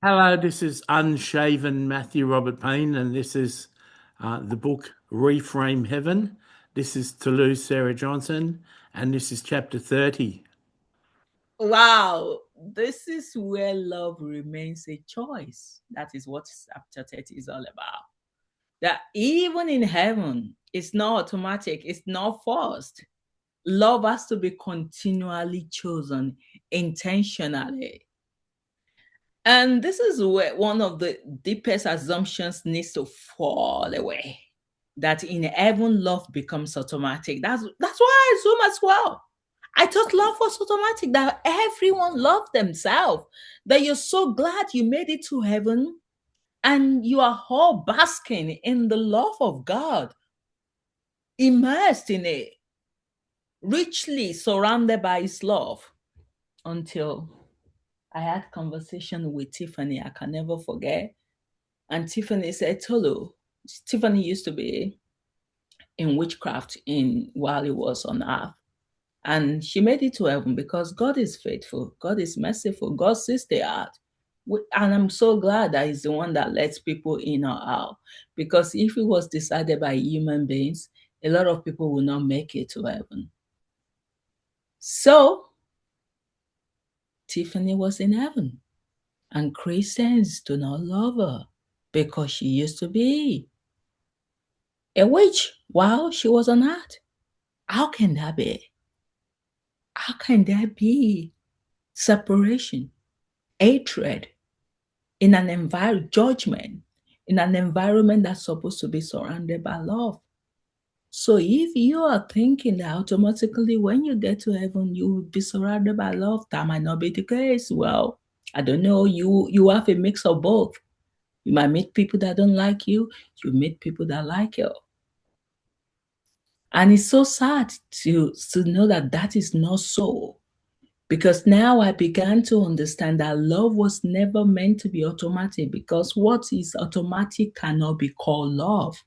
Hello, this is unshaven Matthew Robert Payne, and this is the book Reframe Heaven. This is Tolu Sarah Johnson, and this is chapter 30. Wow, this is where love remains a choice. That is what chapter 30 is all about. That even in heaven, it's not automatic, it's not forced. Love has to be continually chosen intentionally. And this is where one of the deepest assumptions needs to fall away. That in heaven, love becomes automatic. That's why I assume as well. I thought love was automatic, that everyone loved themselves, that you're so glad you made it to heaven and you are all basking in the love of God, immersed in it, richly surrounded by his love. Until I had conversation with Tiffany, I can never forget. And Tiffany said, Tolu, Tiffany used to be in witchcraft in while he was on earth. And she made it to heaven because God is faithful, God is merciful, God sees the heart. And I'm so glad that He's the one that lets people in or out. Because if it was decided by human beings, a lot of people will not make it to heaven. So Tiffany was in heaven, and Christians do not love her because she used to be a witch while she was on earth. How can that be? How can there be separation, hatred, in an environment, judgment, in an environment that's supposed to be surrounded by love? So if you are thinking that automatically when you get to heaven you will be surrounded by love, that might not be the case. Well, I don't know. You have a mix of both. You might meet people that don't like you. You meet people that like you. And it's so sad to know that that is not so. Because now I began to understand that love was never meant to be automatic, because what is automatic cannot be called love.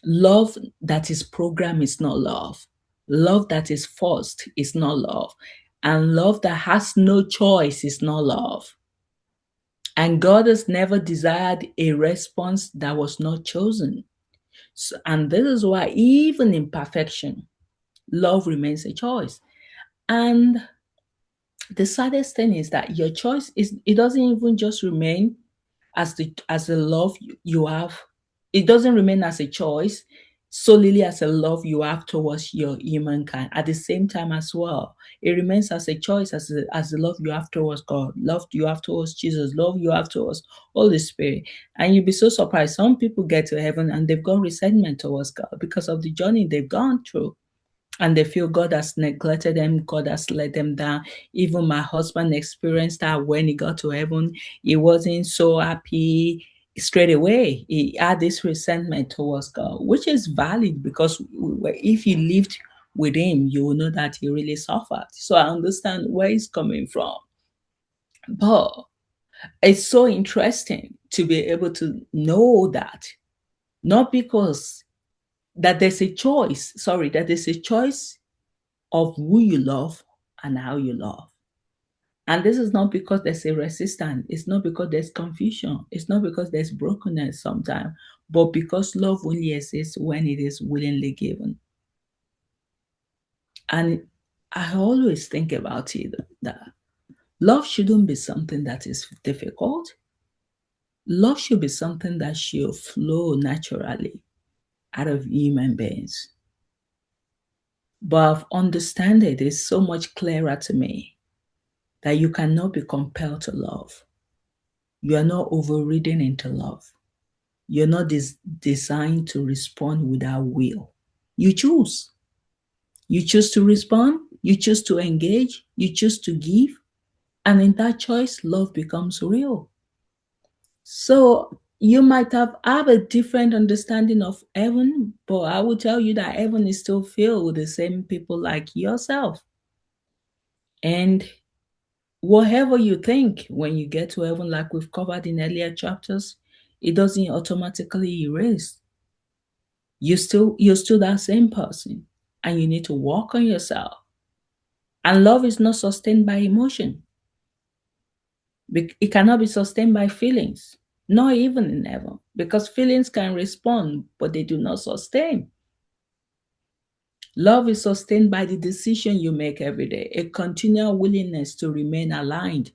Love that is programmed is not love. Love that is forced is not love. And love that has no choice is not love. And God has never desired a response that was not chosen. So, and this is why, even in perfection, love remains a choice. And the saddest thing is that your choice is, it doesn't even just remain as the love you have. It doesn't remain as a choice solely as a love you have towards your humankind. At the same time as well, it remains as a choice, as the love you have towards God, love you have towards Jesus, love you have towards Holy Spirit. And you'll be so surprised, some people get to heaven and they've got resentment towards God because of the journey they've gone through, and they feel God has neglected them, God has let them down. Even my husband experienced that when he got to heaven. He wasn't so happy straight away. He had this resentment towards God, which is valid, because if you lived with him, you will know that he really suffered. So I understand where he's coming from. But it's so interesting to be able to know that, not because that there's a choice, sorry, that there's a choice of who you love and how you love. And this is not because there's a resistance, it's not because there's confusion, it's not because there's brokenness sometimes, but because love only exists when it is willingly given. And I always think about it that love shouldn't be something that is difficult. Love should be something that should flow naturally out of human beings. But I've understand it is so much clearer to me that you cannot be compelled to love. You are not overridden into love. You're not designed to respond without will. You choose. You choose to respond. You choose to engage. You choose to give. And in that choice, love becomes real. So you might have a different understanding of heaven, but I will tell you that heaven is still filled with the same people like yourself. And whatever you think when you get to heaven, like we've covered in earlier chapters, it doesn't automatically erase. You're still that same person, and you need to work on yourself. And love is not sustained by emotion. It cannot be sustained by feelings, not even in heaven, because feelings can respond, but they do not sustain. Love is sustained by the decision you make every day, a continual willingness to remain aligned.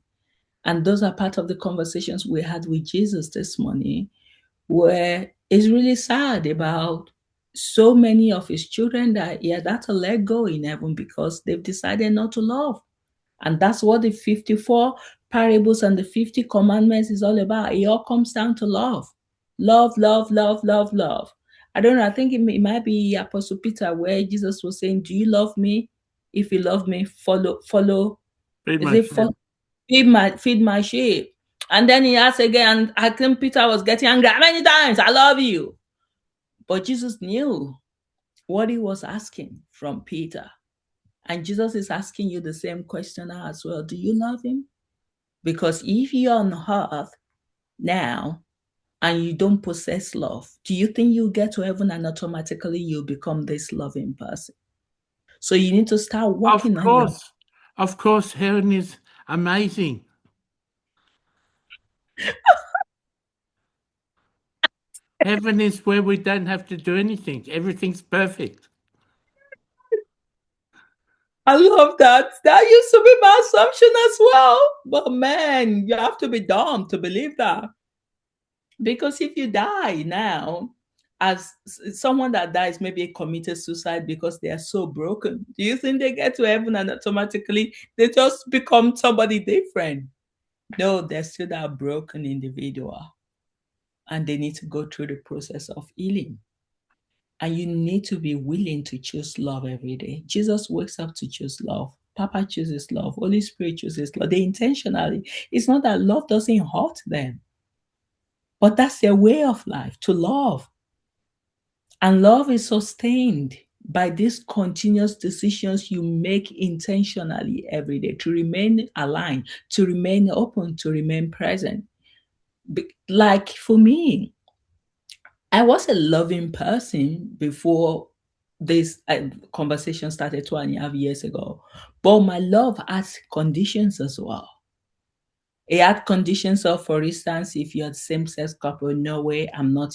And those are part of the conversations we had with Jesus this morning, where it's really sad about so many of his children that he had to let go in heaven because they've decided not to love. And that's what the 54 parables and the 50 commandments is all about. It all comes down to love. Love, love, love, love, love. I don't know. I think it might be Apostle Peter where Jesus was saying, do you love me? If you love me, follow. Feed Is my it sheep. feed my sheep? And then he asked again, I think Peter was getting angry. How many times? I love you. But Jesus knew what he was asking from Peter. And Jesus is asking you the same question as well. Do you love him? Because if you're on earth now and you don't possess love, do you think you'll get to heaven and automatically you'll become this loving person? So you need to start working on your. Of course, heaven is amazing. Heaven is where we don't have to do anything. Everything's perfect. I love that. That used to be my assumption as well. But man, you have to be dumb to believe that. Because if you die now, as someone that dies maybe committed suicide because they are so broken, do you think they get to heaven and automatically they just become somebody different? No, they're still that broken individual. And they need to go through the process of healing. And you need to be willing to choose love every day. Jesus wakes up to choose love. Papa chooses love. Holy Spirit chooses love. They intentionally. It's not that love doesn't hurt them, but that's their way of life, to love. And love is sustained by these continuous decisions you make intentionally every day to remain aligned, to remain open, to remain present. Like for me, I was a loving person before this conversation started 2.5 years ago. But my love has conditions as well. It had conditions of, for instance, if you're a same-sex couple, no way, I'm not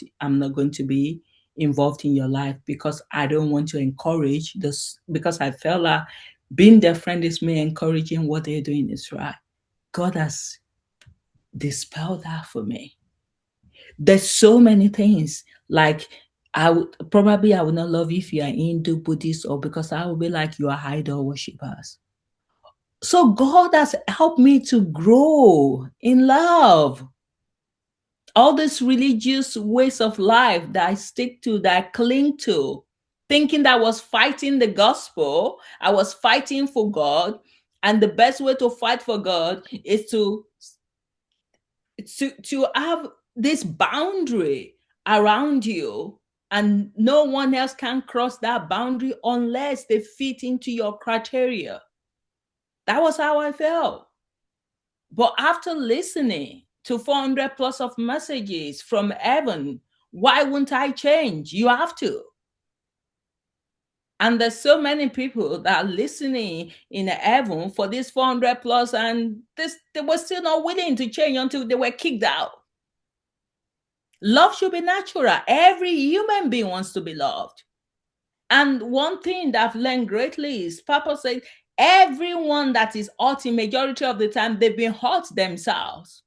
going to be involved in your life because I don't want to encourage this, because I felt like being their friend is me encouraging what they're doing is right. God has dispelled that for me. There's so many things like I would not love you if you are Hindu, Buddhist, or because I would be like you are idol worshippers. So God has helped me to grow in love. All these religious ways of life that I stick to, that I cling to, thinking that I was fighting the gospel, I was fighting for God, and the best way to fight for God is to have this boundary around you, and no one else can cross that boundary unless they fit into your criteria. That was how I felt. But after listening to 400 plus of messages from heaven, why wouldn't I change? You have to. And there's so many people that are listening in heaven for this 400 plus, and they were still not willing to change until they were kicked out. Love should be natural. Every human being wants to be loved. And one thing that I've learned greatly is Papa said, everyone that is hurting, majority of the time, they've been hurt themselves.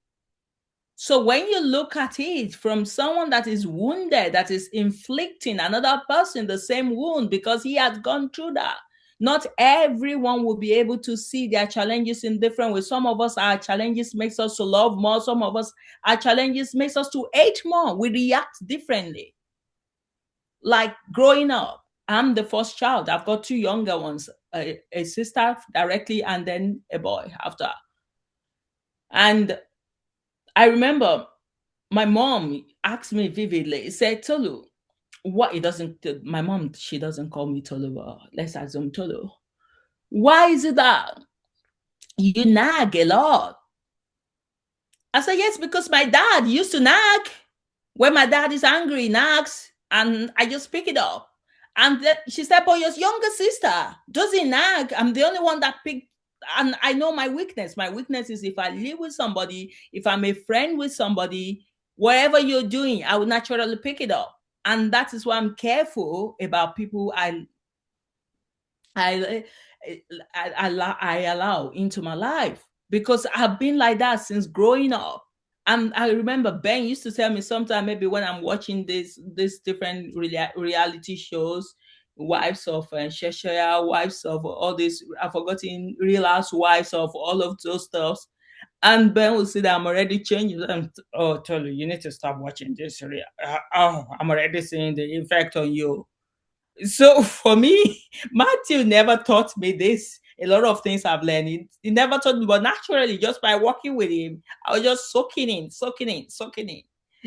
So when you look at it from someone that is wounded, that is inflicting another person the same wound because he has gone through that, not everyone will be able to see their challenges in different ways. Some of us, our challenges makes us to love more. Some of us, our challenges makes us to hate more. We react differently. Like growing up, I'm the first child. I've got two younger ones, a sister directly and then a boy after. And I remember my mom asked me vividly, said, Tolu, what it doesn't, my mom, she doesn't call me Tolu, let's assume Tolu. Why is it that you nag a lot? I said, yes, because my dad used to nag. When my dad is angry, he nags, and I just pick it up. And then she said, but your younger sister doesn't nag. I'm the only one that picked and I know my weakness. My weakness is if I live with somebody, if I'm a friend with somebody, whatever you're doing, I will naturally pick it up. And that is why I'm careful about people I I allow into my life, because I've been like that since growing up. And I remember Ben used to tell me sometime, maybe when I'm watching this different reality shows, wives of Cheshire, wives of all this, I've forgotten, Real Housewives of all of those stuff. And Ben will say that I'm already changing. Oh, Tolu, you need to stop watching this. Oh, I'm already seeing the effect on you. So for me, Matthew never taught me this. A lot of things I've learned. He never taught me, but naturally, just by working with him, I was just soaking in, soaking in, soaking in.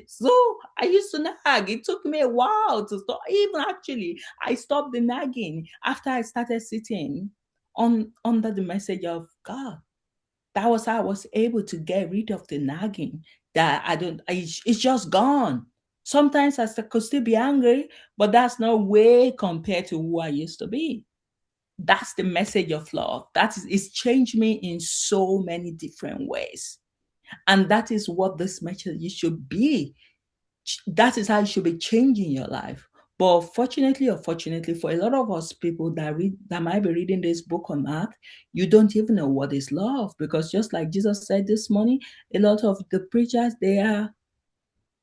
So I used to nag. It took me a while to stop. Even actually, I stopped the nagging after I started sitting on under the message of God. That was how I was able to get rid of the nagging. That it's just gone. Sometimes could still be angry, but that's no way compared to who I used to be. That's the message of love. It's changed me in so many different ways. And that is what this message should be. That is how it should be changing your life. But fortunately or fortunately, for a lot of us people that might be reading this book on earth, you don't even know what is love. Because just like Jesus said this morning, a lot of the preachers, they are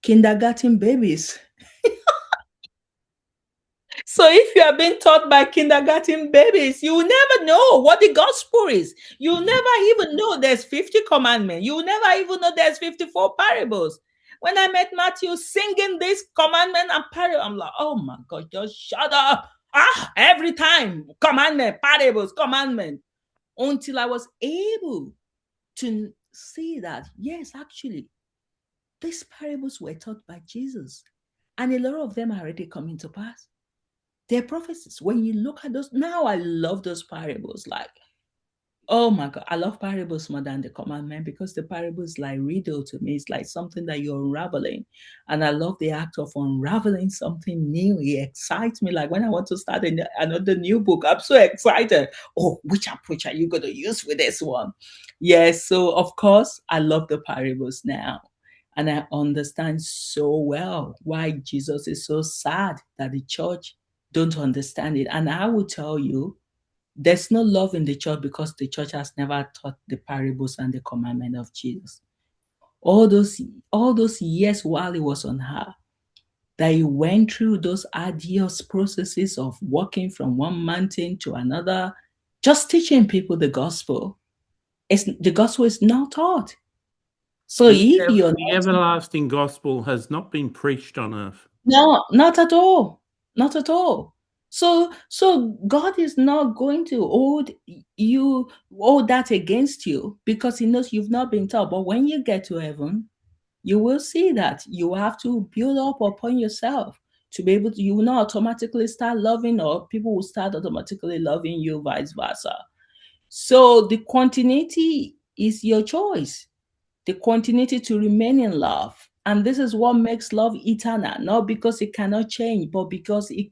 kindergarten babies. So if you are being taught by kindergarten babies, you will never know what the gospel is. You'll never even know there's 50 commandments. You will never even know there's 54 parables. When I met Matthew singing this commandment and parable, I'm like, oh my God, just shut up. Every time, commandment, parables, commandment. Until I was able to see that, yes, actually, these parables were taught by Jesus. And a lot of them are already coming to pass. They're prophecies. When you look at those, now I love those parables. Like, oh my God, I love parables more than the commandment, because the parables like riddle to me. It's like something that you're unraveling. And I love the act of unraveling something new. It excites me. Like when I want to start another new book, I'm so excited. Oh, which approach are you going to use with this one? Yes. So, of course, I love the parables now. And I understand so well why Jesus is so sad that the church don't understand it. And I will tell you, there's no love in the church because the church has never taught the parables and the commandment of Jesus. All those years while he was on earth, that he went through those arduous processes of walking from one mountain to another, just teaching people the gospel. The gospel is not taught. So if you're The everlasting gospel has not been preached on earth. No, not at all. Not at all. So God is not going to hold that against you, because he knows you've not been taught. But when you get to heaven, you will see that you have to build up upon yourself to be able to, you will not automatically start loving, or people will start automatically loving you, vice versa. So the continuity is your choice, the continuity to remain in love. And this is what makes love eternal, not because it cannot change, but because it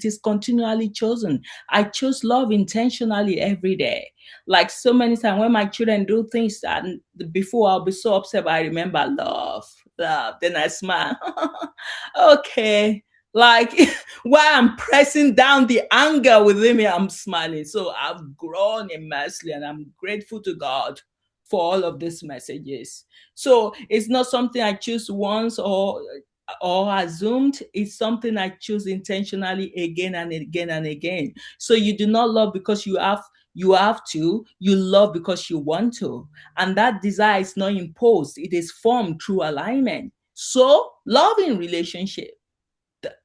is continually chosen. I choose love intentionally every day. Like so many times when my children do things that before I'll be so upset, but I remember love, love. Then I smile. Okay. Like while I'm pressing down the anger within me, I'm smiling. So I've grown immensely, and I'm grateful to God for all of these messages. So it's not something I choose once or assumed. It's something I choose intentionally again and again and again. So you do not love because you have to. You love because you want to. And that desire is not imposed. It is formed through alignment. So love in relationship,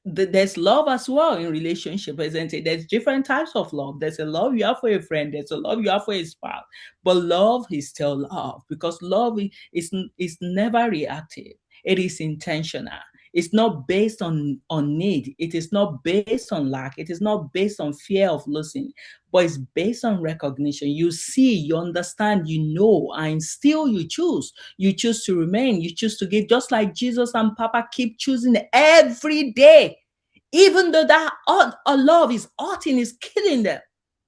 there's love as well in relationship, isn't it? There's different types of love. There's a love you have for a friend, there's a love you have for a spouse, but love is still love, because love is never reactive. It is intentional. It's not based on need. It is not based on lack. It is not based on fear of losing, but it's based on recognition. You see, you understand, you know, and still you choose. You choose to remain. You choose to give, just like Jesus and Papa keep choosing every day, even though that love is hurting, is killing them,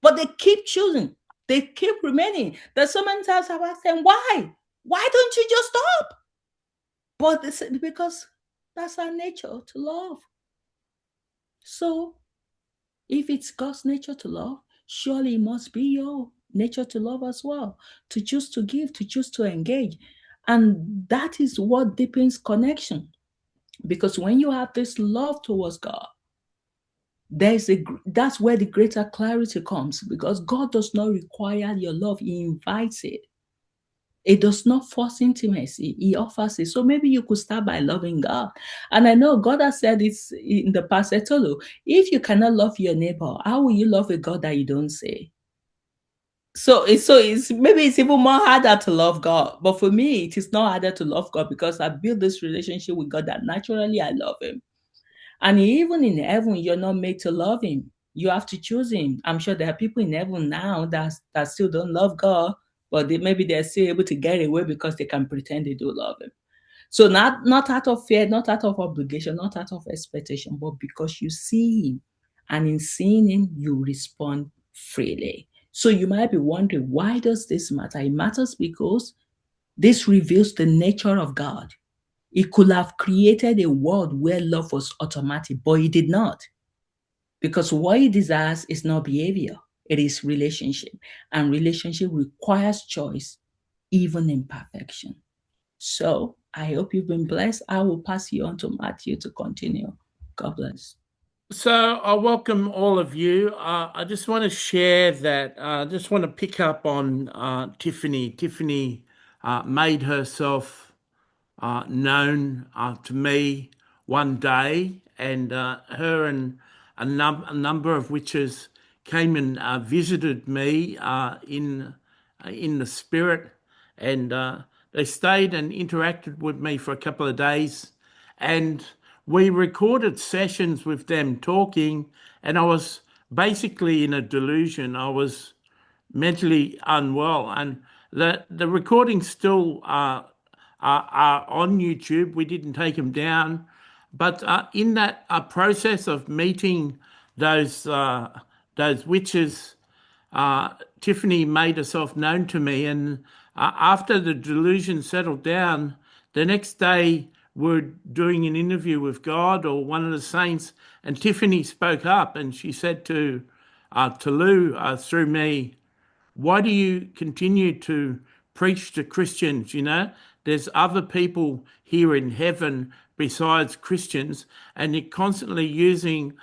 but they keep choosing. They keep remaining. There's so many times I've asked them, why? Why don't you just stop? But they said, because that's our nature, to love. So if it's God's nature to love, surely it must be your nature to love as well, to choose to give, to choose to engage. And that is what deepens connection. Because when you have this love towards God, that's where the greater clarity comes, because God does not require your love, He invites it. It does not force intimacy, He offers it. So maybe you could start by loving God. And I know God has said this in the past. I told you, if you cannot love your neighbor, how will you love a God that you don't say? So it's maybe it's even more harder to love God. But for me, it is not harder to love God because I built this relationship with God that naturally I love Him. And even in heaven, you're not made to love Him. You have to choose Him. I'm sure there are people in heaven now that still don't love God, but maybe they're still able to get away because they can pretend they do love Him. So not out of fear, not out of obligation, not out of expectation, but because you see Him. And in seeing Him, you respond freely. So you might be wondering, why does this matter? It matters because this reveals the nature of God. He could have created a world where love was automatic, but He did not. Because what He desires is not behavior, it is relationship. And relationship requires choice, even imperfection. So I hope you've been blessed. I will pass you on to Matthew to continue. God bless. So I welcome all of you. I just want to share that. I just want to pick up on Tiffany. Tiffany made herself known to me one day, and her and a number of witches came and visited me in the spirit, and they stayed and interacted with me for a couple of days, and we recorded sessions with them talking, and I was basically in a delusion. I was mentally unwell, and the recordings still are on YouTube. We didn't take them down, but in that process of meeting those witches, Tiffany made herself known to me, and after the delusion settled down, the next day we're doing an interview with God or one of the saints, and Tiffany spoke up and she said to Tolu through me, why do you continue to preach to Christians? You know, there's other people here in heaven besides Christians, and you're constantly using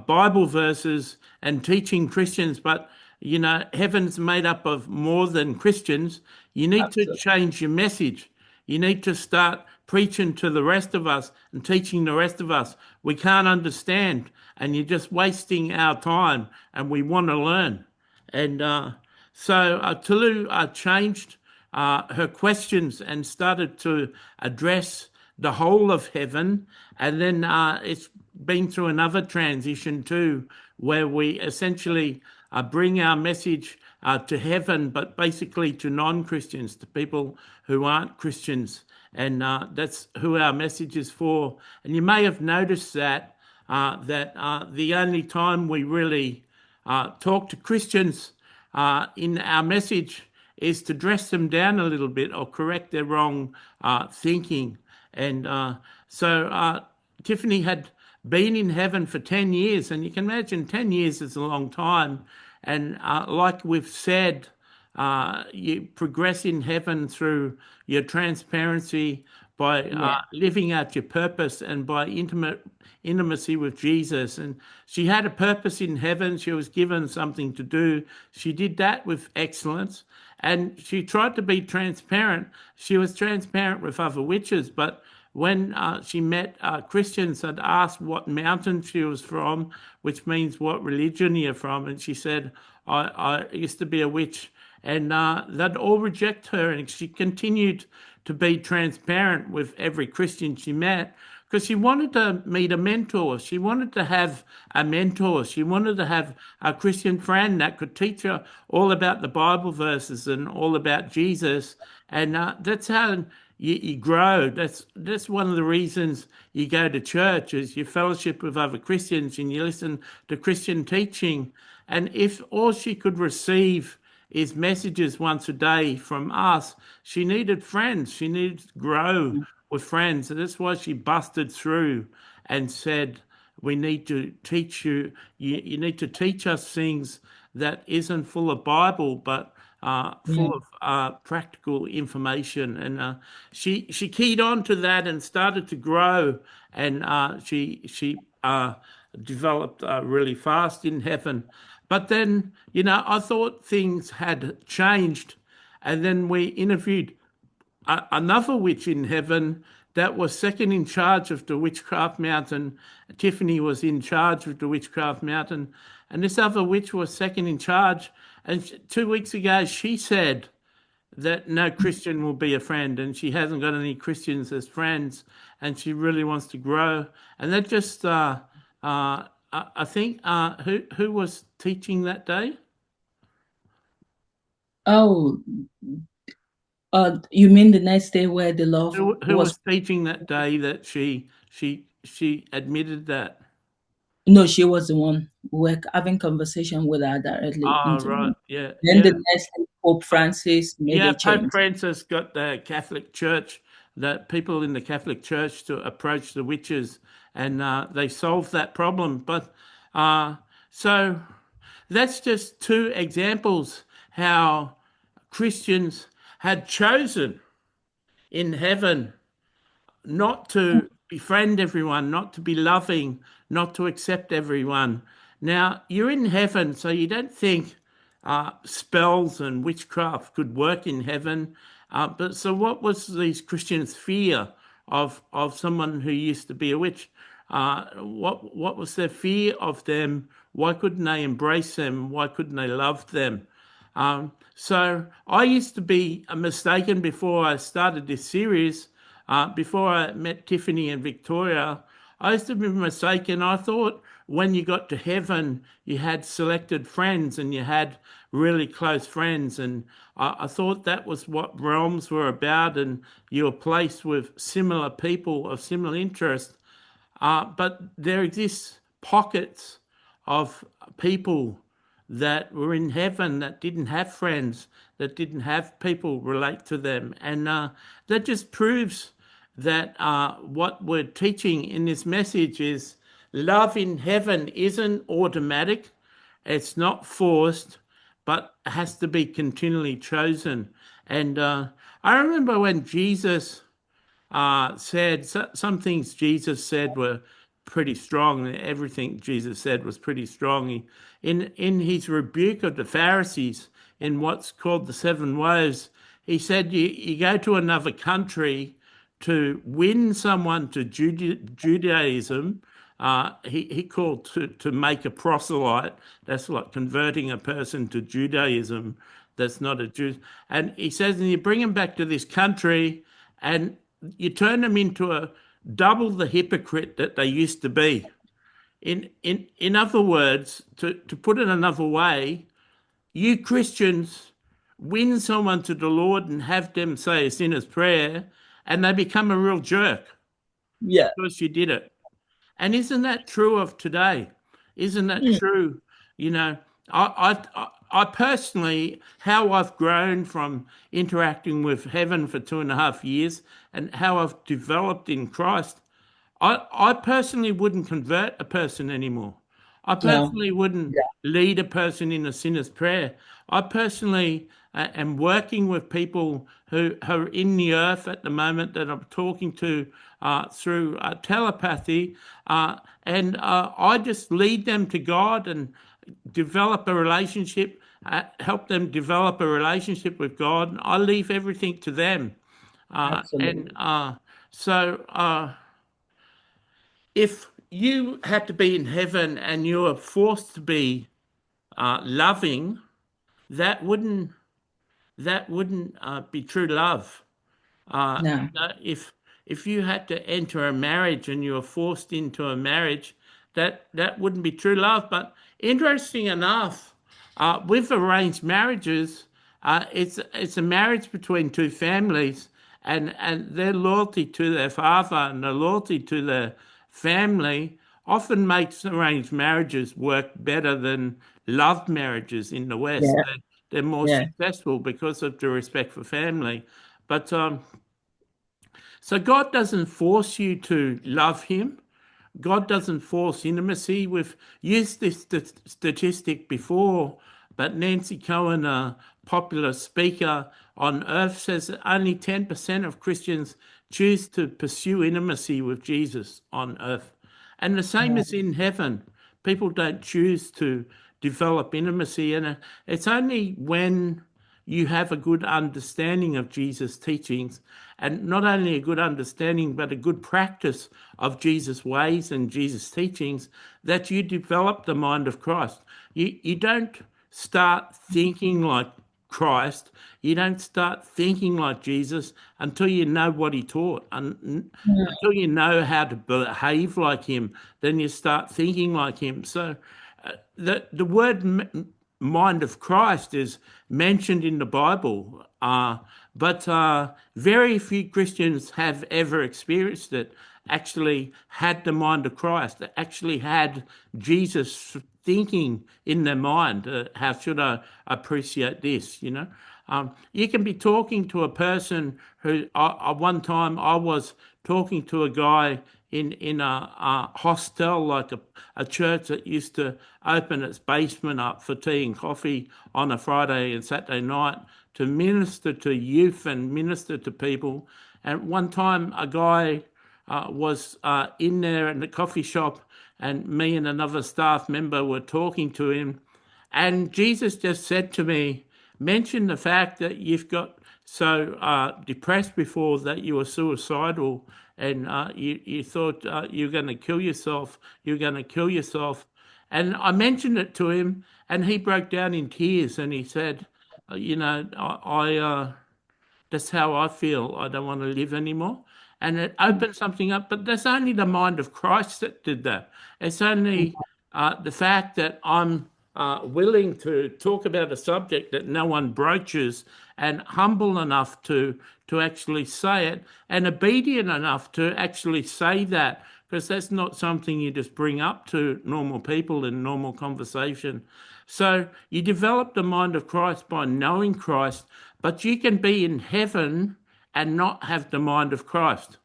Bible verses and teaching Christians, but you know, heaven's made up of more than Christians. You need to Absolutely. change your message. You need to start preaching to the rest of us and teaching the rest of us. We can't understand, and you're just wasting our time, and we want to learn. And so Tulu changed her questions and started to address the whole of heaven. And then it's been through another transition too, where we essentially bring our message to heaven, but basically to non-Christians, to people who aren't Christians. And that's who our message is for. And you may have noticed that the only time we really talk to Christians in our message is to dress them down a little bit or correct their wrong thinking. And so Tiffany had been in heaven for 10 years, and you can imagine 10 years is a long time. And like we've said, you progress in heaven through your transparency by living out your purpose and by intimacy with Jesus. And she had a purpose in heaven. She was given something to do. She did that with excellence. And she tried to be transparent. She was transparent with other witches, but when she met Christians and asked what mountain she was from, which means what religion you're from, and she said, I used to be a witch, and they'd all reject her, and she continued to be transparent with every Christian she met because she wanted to meet a mentor. She wanted to have a mentor. She wanted to have a Christian friend that could teach her all about the Bible verses and all about Jesus. And that's how you grow. That's one of the reasons you go to church, is you fellowship with other Christians and you listen to Christian teaching. And if all she could receive is messages once a day from us. She needed friends. She needed to grow with friends. And that's why she busted through and said, we need to teach you, you need to teach us things that isn't full of Bible, but Yeah. full of practical information. And she keyed on to that and started to grow. And she developed really fast in heaven. But then, I thought things had changed. And then we interviewed another witch in heaven that was second in charge of the Witchcraft Mountain. Tiffany was in charge of the Witchcraft Mountain. And this other witch was second in charge. And 2 weeks ago, she said that no Christian will be a friend, and she hasn't got any Christians as friends, and she really wants to grow. And that just, I think, who was teaching that day? Oh, you mean the next day where the love Who was? was teaching that day that she admitted that? No, she was the one. We were having conversation with her directly Oh, into right. me. Yeah, Then the yeah. next day, Pope Francis made Yeah, a Pope change. Francis got the Catholic Church, the people in the Catholic Church, to approach the witches, and they solved that problem. But so that's just two examples how Christians had chosen in heaven not to befriend everyone, not to be loving, not to accept everyone. Now, you're in heaven, so you don't think spells and witchcraft could work in heaven. But so, what was these Christians' fear of someone who used to be a witch? What was their fear of them? Why couldn't they embrace them? Why couldn't they love them? So I used to be mistaken before I started this series. Before I met Tiffany and Victoria, I used to be mistaken. I thought when you got to heaven, you had selected friends and you had really close friends. And I thought that was what realms were about, and you were placed with similar people of similar interest. But there exists pockets of people that were in heaven that didn't have friends, that didn't have people relate to them. And that just proves that what we're teaching in this message is love in heaven isn't automatic, it's not forced, but has to be continually chosen. And I remember when Jesus said some things Jesus said were pretty strong. Everything Jesus said was pretty strong. In his rebuke of the Pharisees in what's called the seven woes, he said you go to another country to win someone to Judaism. He called to make a proselyte. That's like converting a person to Judaism that's not a Jew. And he says, and you bring them back to this country and you turn them into a double the hypocrite that they used to be. In other words, to put it another way, you Christians win someone to the Lord and have them say a sinner's prayer, and they become a real jerk Yeah. because you did it. And isn't that true of today? Isn't that true? You know, I personally, how I've grown from interacting with heaven for 2.5 years and how I've developed in Christ, I personally wouldn't convert a person anymore. I No. personally wouldn't Yeah. lead a person in a sinner's prayer. I personally am working with people who are in the earth at the moment that I'm talking to through telepathy, and I just lead them to God and develop a relationship, help them develop a relationship with God. And I leave everything to them. And Absolutely. so if you had to be in heaven and you were forced to be loving, that wouldn't be true love. No. If you had to enter a marriage and you were forced into a marriage, that wouldn't be true love. But interesting enough, with arranged marriages, it's a marriage between two families, and their loyalty to their father and their loyalty to their family often makes arranged marriages work better than love marriages in the West. Yeah. they're more Yeah. successful because of the respect for family. But so God doesn't force you to love Him. God doesn't force intimacy. We've used this statistic before, but Nancy Cohen, a popular speaker on earth, says that only 10% of Christians choose to pursue intimacy with Jesus on earth. And the same Yeah. as in heaven. People don't choose to develop intimacy. And it's only when you have a good understanding of Jesus' teachings, and not only a good understanding, but a good practice of Jesus' ways and Jesus' teachings, that you develop the mind of Christ. You don't start thinking like Christ, you don't start thinking like Jesus until you know what he taught, until you know how to behave like him, then you start thinking like him. So the word mind of Christ is mentioned in the Bible, but very few Christians have ever experienced it, actually had the mind of Christ, actually had Jesus thinking in their mind. How should I appreciate this? You can be talking to a person who, one time I was talking to a guy in a hostel, like a church that used to open its basement up for tea and coffee on a Friday and Saturday night to minister to youth and minister to people. And one time a guy was in there in the coffee shop, and me and another staff member were talking to him, and Jesus just said to me, mention the fact that you've got so depressed before that you were suicidal, and you thought you're going to kill yourself. You're going to kill yourself. And I mentioned it to him, and he broke down in tears, and he said, that's how I feel. I don't want to live anymore. And it opened something up, but that's only the mind of Christ that did that. It's only the fact that I'm willing to talk about a subject that no one broaches, and humble enough to actually say it, and obedient enough to actually say that, because that's not something you just bring up to normal people in normal conversation. So you develop the mind of Christ by knowing Christ, but you can be in heaven and not have the mind of Christ.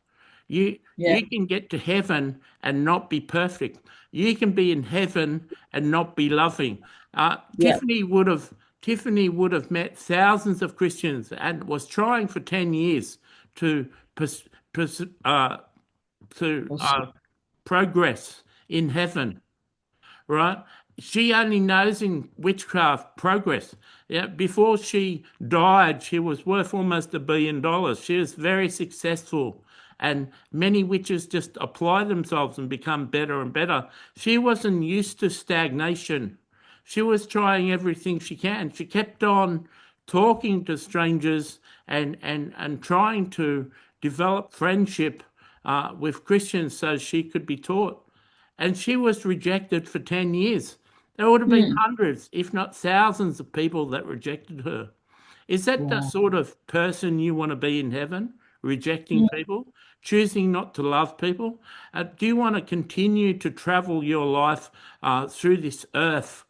You Yeah. you can get to heaven and not be perfect. You can be in heaven and not be loving. Yeah. Tiffany would have met thousands of Christians and was trying for 10 years to pers- pers- uh, to Also. progress in heaven, right? She only knows in witchcraft progress. Yeah, before she died, she was worth almost $1 billion. She was very successful, and many witches just apply themselves and become better and better. She wasn't used to stagnation. She was trying everything she can. She kept on talking to strangers and trying to develop friendship with Christians so she could be taught. And she was rejected for 10 years. There would have been Mm. hundreds, if not thousands, of people that rejected her. Is that the Wow. sort of person you want to be in heaven? Rejecting Mm. people, choosing not to love people? Do you want to continue to travel your life through this earth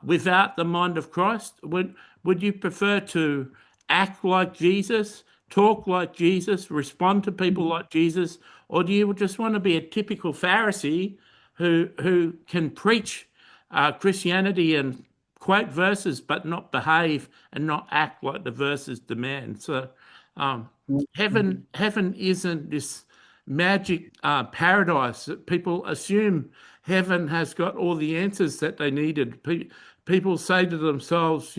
without the mind of Christ? Would you prefer to act like Jesus, talk like Jesus, respond to people like Jesus, or do you just want to be a typical Pharisee who can preach Christianity and quote verses but not behave and not act like the verses demand? So heaven isn't this magic paradise that people assume. Heaven has got all the answers that they needed. People say to themselves,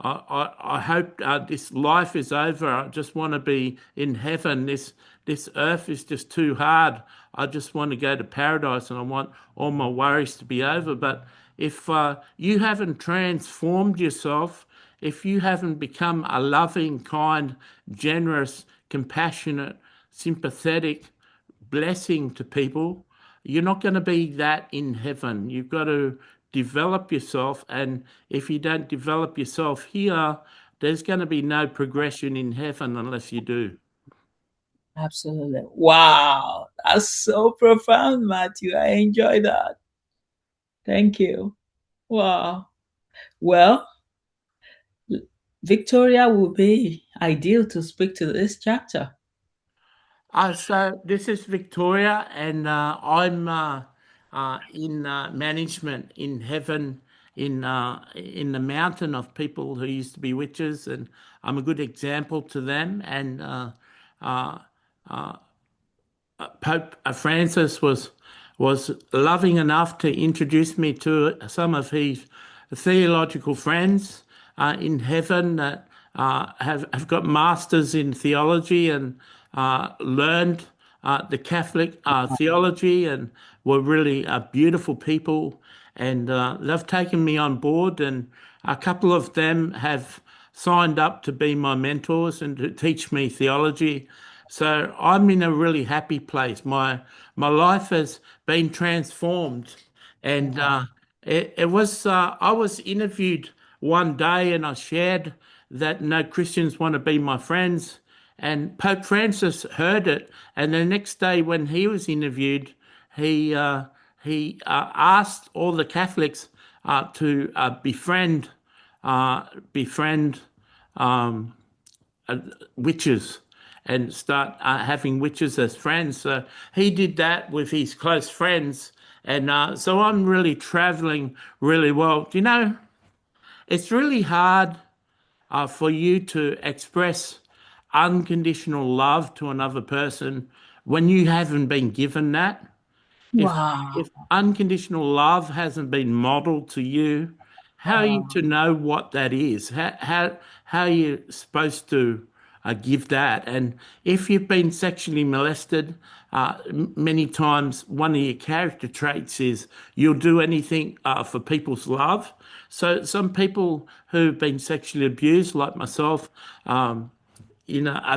I hope this life is over. I just want to be in heaven. This earth is just too hard. I just want to go to paradise, and I want all my worries to be over. But if you haven't transformed yourself, if you haven't become a loving, kind, generous, compassionate, sympathetic blessing to people, you're not going to be that in heaven. You've got to develop yourself. And if you don't develop yourself here, there's going to be no progression in heaven unless you do. Absolutely. Wow. That's so profound, Matthew. I enjoy that. Thank you. Wow. Well, Victoria will be ideal to speak to this chapter. So this is Victoria, and I'm in management in heaven, in the mountain of people who used to be witches, and I'm a good example to them. And uh, Pope Francis was loving enough to introduce me to some of his theological friends in heaven that have got masters in theology and learned the Catholic theology and were really beautiful people. And they've taken me on board, and a couple of them have signed up to be my mentors and to teach me theology. So I'm in a really happy place. My life has been transformed, and it was. I was interviewed one day, and I shared that no Christians want to be my friends, and Pope Francis heard it, and the next day when he was interviewed, he asked all the Catholics to befriend witches and start having witches as friends. So he did that with his close friends. And so I'm really traveling really well. Do you know, it's really hard for you to express unconditional love to another person when you haven't been given that. If Wow. if unconditional love hasn't been modeled to you, how are you to know what that is? How are you supposed to give that? And if you've been sexually molested, many times one of your character traits is you'll do anything for people's love. So some people who've been sexually abused, like myself, are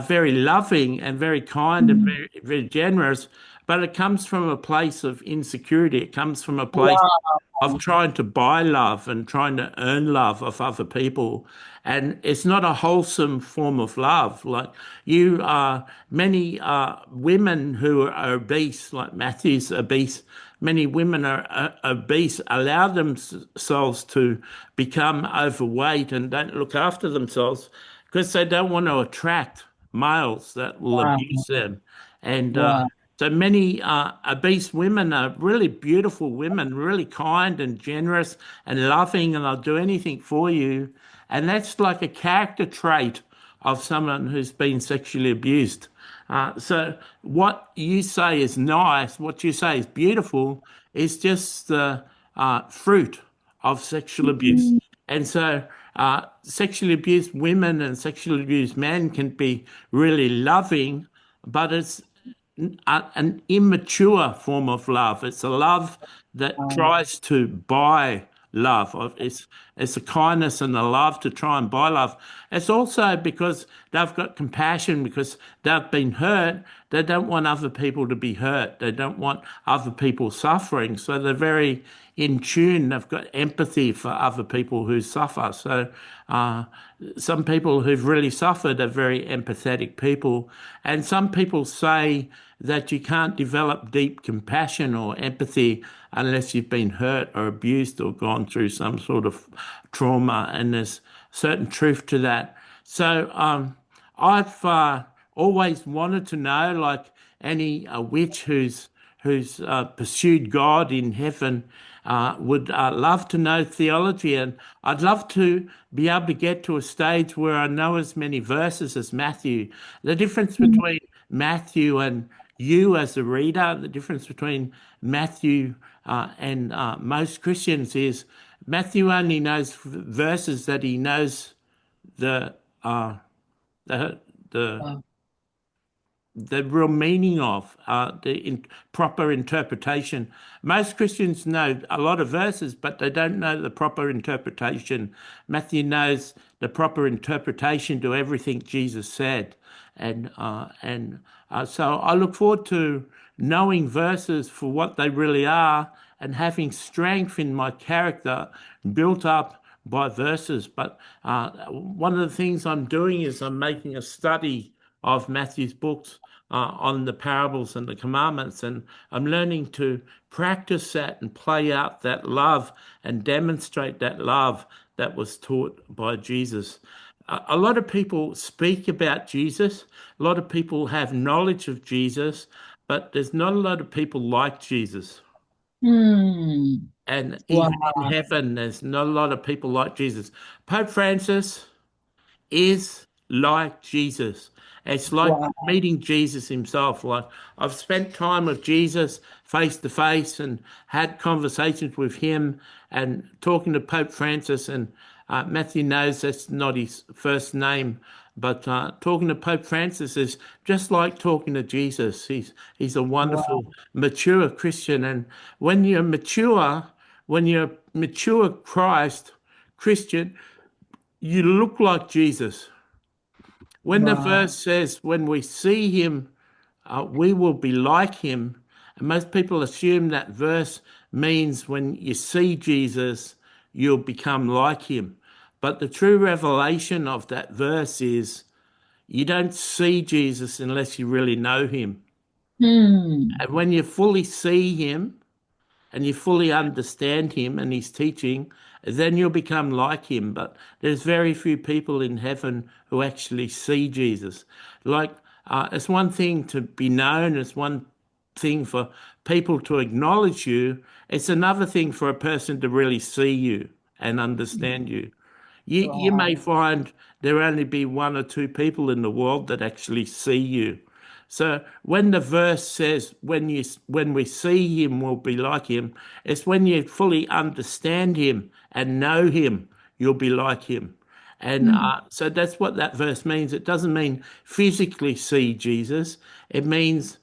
very loving and very kind and Mm. very generous, but it comes from a place of insecurity. It comes from a place Wow. of trying to buy love and trying to earn love of other people. And it's not a wholesome form of love. Like many women who are obese, like Matthew's obese, many women are obese, allow themselves to become overweight and don't look after themselves because they don't want to attract males that will Wow. abuse them. And Wow. so many obese women are really beautiful women, really kind and generous and loving, and they'll do anything for you. And that's like a character trait of someone who's been sexually abused. So what you say is nice, what you say is beautiful, is just the fruit of sexual abuse. Mm. And so sexually abused women and sexually abused men can be really loving, but it's an immature form of love. It's a love that Wow. tries to buy love. It's a kindness and a love to try and buy love. It's also because they've got compassion because they've been hurt. They don't want other people to be hurt. They don't want other people suffering. So they're very in tune. They've got empathy for other people who suffer. So uh, some people who've really suffered are very empathetic people. And some people say that you can't develop deep compassion or empathy unless you've been hurt or abused or gone through some sort of trauma. And there's certain truth to that. So I've always wanted to know, like any witch who's pursued God in heaven, would love to know theology, and I'd love to be able to get to a stage where I know as many verses as Matthew. The difference Mm. between Matthew and you as a reader, the difference between Matthew and most Christians is Matthew only knows verses that he knows the uh, the the Wow. the real meaning of proper interpretation. Most Christians know a lot of verses, but they don't know the proper interpretation. Matthew knows the proper interpretation to everything Jesus said, and so I look forward to knowing verses for what they really are and having strength in my character built up by verses. But one of the things I'm doing is I'm making a study of Matthew's books on the parables and the commandments, and I'm learning to practice that and play out that love and demonstrate that love that was taught by Jesus. a lot of people speak about Jesus. A lot of people have knowledge of Jesus, but there's not a lot of people like Jesus. Hmm. And Wow. even in heaven, there's not a lot of people like Jesus. Pope Francis is like Jesus. It's like Wow. meeting Jesus himself. Like I've spent time with Jesus face to face and had conversations with him and talking to Pope Francis. And Matthew knows that's not his first name, but talking to Pope Francis is just like talking to Jesus. He's a Wow. wonderful, mature Christian. And when you're mature, when you're mature Christ Christian, you look like Jesus. When the Wow. verse says, when we see him, we will be like him, and most people assume that verse means when you see Jesus, you'll become like him. But the true revelation of that verse is you don't see Jesus unless you really know him. Hmm. And when you fully see him, and you fully understand him and his teaching, then you'll become like him. But there's very few people in heaven who actually see Jesus. Like, it's one thing to be known, it's one thing for people to acknowledge you, it's another thing for a person to really see you and understand you. You Wow. may find there only be one or two people in the world that actually see you. So when the verse says when we see him we'll be like him, it's when you fully understand him and know him, you'll be like him. And Hmm. so that's what that verse means. It doesn't mean physically see Jesus. It means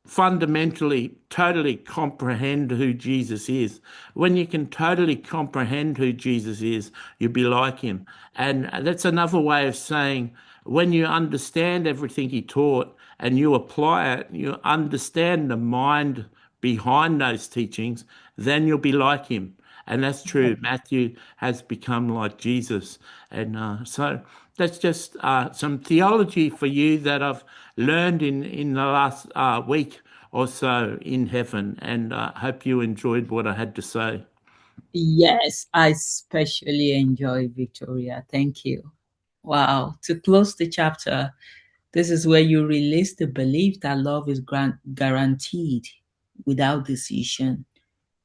fundamentally totally comprehend who Jesus is. When you can totally comprehend who Jesus is, you'll be like him. And that's another way of saying when you understand everything he taught and you apply it, you understand the mind behind those teachings, then you'll be like him. And that's true. Matthew has become like Jesus. And so that's just some theology for you that I've learned in the last week or so in heaven. And I hope you enjoyed what I had to say. Yes, I especially enjoy Victoria. Thank you. Wow. To close the chapter, this is where you release the belief that love is guaranteed without decision,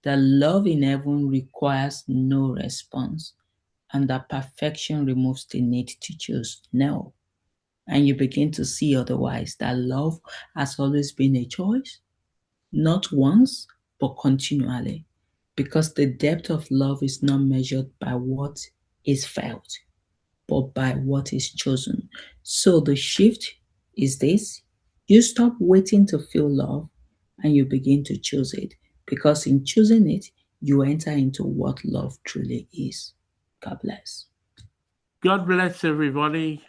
that love in heaven requires no response, and that perfection removes the need to choose no. And you begin to see otherwise, that love has always been a choice, not once, but continually. Because the depth of love is not measured by what is felt, but by what is chosen. So the shift is this: you stop waiting to feel love and you begin to choose it. Because in choosing it, you enter into what love truly is. God bless. God bless everybody.